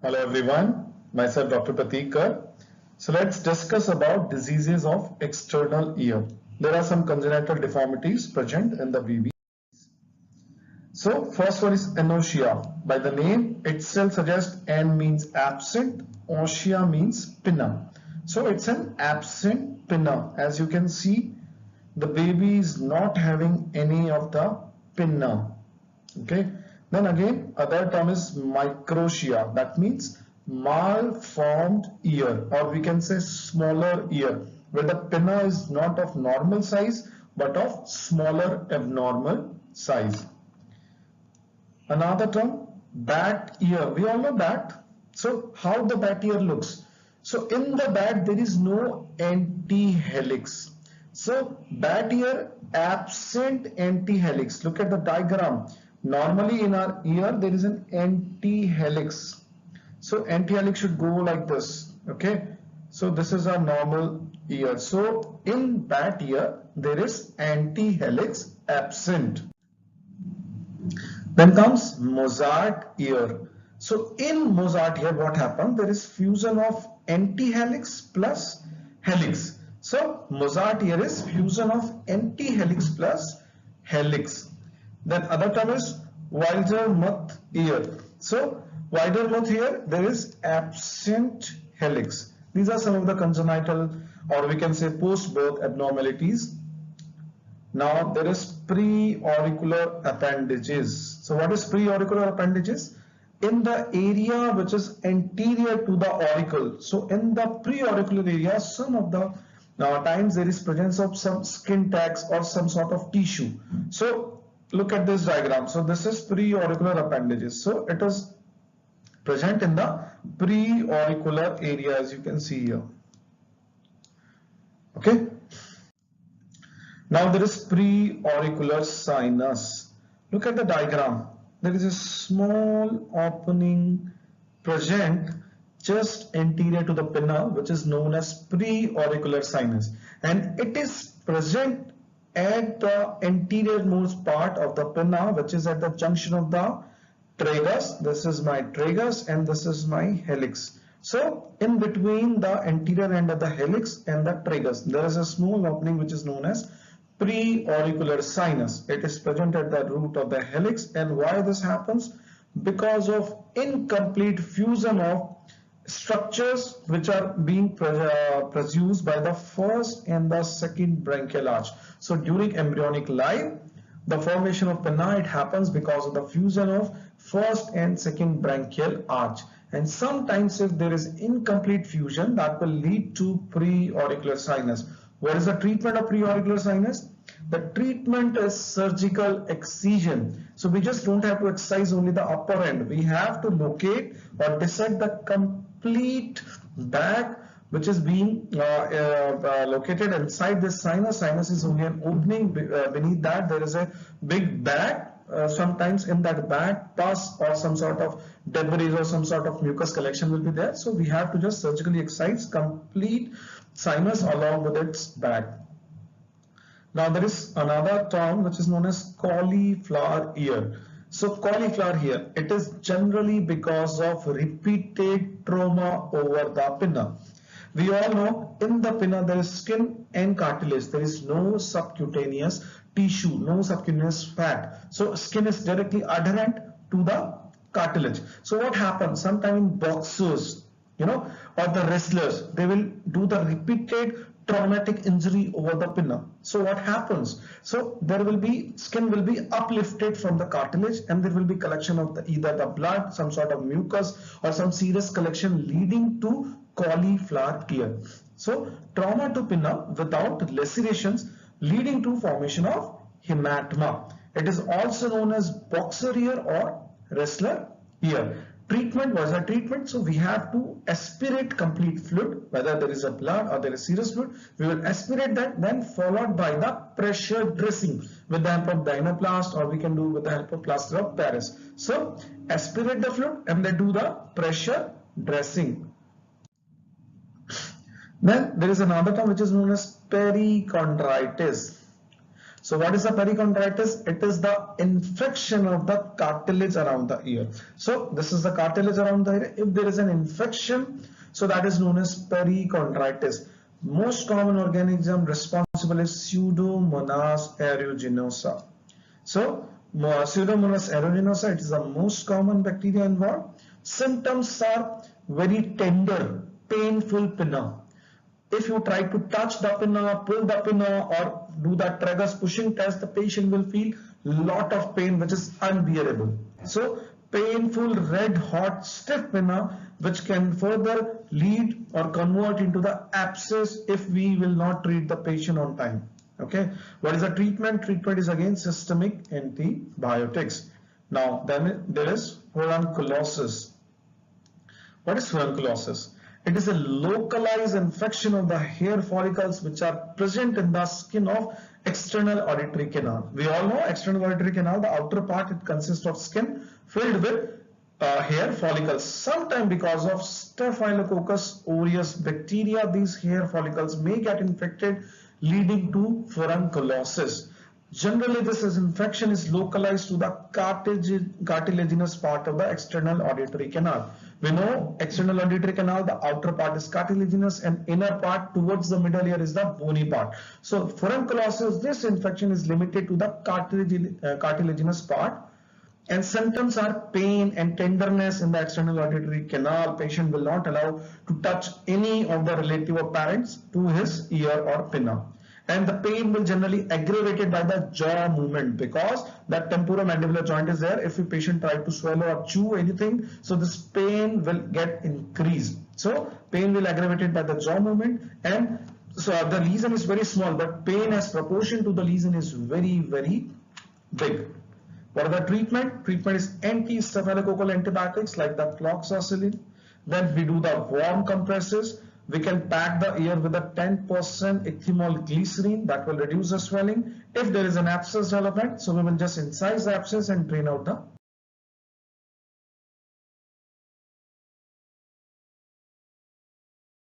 Hello everyone, myself Dr. Prateek. So let's discuss about diseases of external ear. There are some congenital deformities present in the BB. So first one is anosia. By the name itself suggests N means absent, ossia means pinna. So it's an absent pinna. As you can see, the baby is not having any of the pinna. Okay. Then again, other term is microtia. That means malformed ear, or we can say smaller ear, where the pinna is not of normal size but of smaller abnormal size. Another term, bat ear. We all know bat. So how the bat ear looks? So in the bat there is no antihelix. So bat ear absent antihelix. Look at the diagram. Normally in our ear there is an antihelix. So antihelix should go like this. Okay. So this is our normal ear. So in bat ear there is antihelix absent. Then comes Mozart ear. So in Mozart ear, what happened? There is fusion of antihelix plus helix. So Mozart ear is fusion of antihelix plus helix. Then other term is Wildermuth ear. So Wildermuth ear, there is absent helix. These are some of the congenital, or we can say post-birth abnormalities. Now there is preauricular appendages. So what is preauricular appendages? In the area which is anterior to the auricle. So in the preauricular area, some of the times there is presence of some skin tags or some sort of tissue. So look at this diagram. So this is preauricular appendages. So it is present in the preauricular area, as you can see here. Okay. Now there is preauricular sinus. Look at the diagram. There is a small opening present just anterior to the pinna, which is known as preauricular sinus, and it is present at the anterior-most part of the pinna, which is at the junction of the tragus. This is my tragus and this is my helix. So in between the anterior end of the helix and the tragus, there is a small opening which is known as preauricular sinus. It is present at the root of the helix. And why this happens? Because of incomplete fusion of structures which are being produced by the first and the second branchial arch. So during embryonic life, the formation of pinna, it happens because of the fusion of first and second branchial arch. And sometimes if there is incomplete fusion, that will lead to preauricular sinus. What is the treatment of preauricular sinus? The treatment is surgical excision. So we just don't have to excise only the upper end. We have to locate or dissect the complete bag which is being located inside this sinus. Sinus is only an opening. Beneath that there is a big bag. Sometimes in that bag pus or some sort of debris or some sort of mucus collection will be there. So we have to just surgically excise complete sinus along with its bag. Now there is another term which is known as cauliflower ear. So cauliflower ear, it is generally because of repeated trauma over the pinna. We all know in the pinna there is skin and cartilage. There is no subcutaneous tissue, no subcutaneous fat. So skin is directly adherent to the cartilage. So what happens? Sometimes in boxers, or the wrestlers, they will do the repeated traumatic injury over the pinna. So what happens? So there will be skin will be uplifted from the cartilage, and there will be collection of either the blood, some sort of mucus, or some serious collection leading to cauliflower ear. So trauma to pinna without lacerations leading to formation of hematoma. It is also known as boxer ear or wrestler ear. Treatment was a treatment, so we have to aspirate complete fluid, whether there is a blood or there is serous fluid. We will aspirate that, then followed by the pressure dressing with the help of dynaplast, or we can do with the help of plaster of Paris. So aspirate the fluid and then do the pressure dressing. Then there is another term which is known as perichondritis. So what is the perichondritis? It is the infection of the cartilage around the ear. So this is the cartilage around the ear. If there is an infection, so that is known as perichondritis. Most common organism responsible is Pseudomonas aeruginosa. So Pseudomonas aeruginosa, it is the most common bacteria involved. Symptoms are very tender, painful pinna. If you try to touch the pinna, pull the pinna, or do that tragus pushing test, the patient will feel lot of pain which is unbearable. So painful, red hot, stiff pinna which can further lead or convert into the abscess if we will not treat the patient on time. Okay, what is the treatment? Treatment is again systemic antibiotics. Now then there is furunculosis. What is furunculosis? It is a localized infection of the hair follicles which are present in the skin of external auditory canal. We all know external auditory canal, the outer part, it consists of skin filled with hair follicles. Sometimes because of Staphylococcus aureus bacteria, these hair follicles may get infected, leading to furunculosis. Generally, this infection is localized to the cartilaginous part of the external auditory canal. We know external auditory canal, the outer part is cartilaginous and inner part towards the middle ear is the bony part. So furunculosis, this infection is limited to the cartilaginous part, and symptoms are pain and tenderness in the external auditory canal. Patient will not allow to touch any of the relative or parents to his ear or pinna. And the pain will generally aggravated by the jaw movement because that temporomandibular joint is there. If a patient try to swallow or chew anything, so this pain will get increased. So pain will aggravated by the jaw movement, and so the lesion is very small, but pain as proportion to the lesion is very, very big. What are the treatment? Treatment is anti-staphylococcal antibiotics like the cloxacillin. Then we do the warm compresses. We can pack the ear with a 10% ethymol glycerine that will reduce the swelling. If there is an abscess development, so we will just incise the abscess and drain out the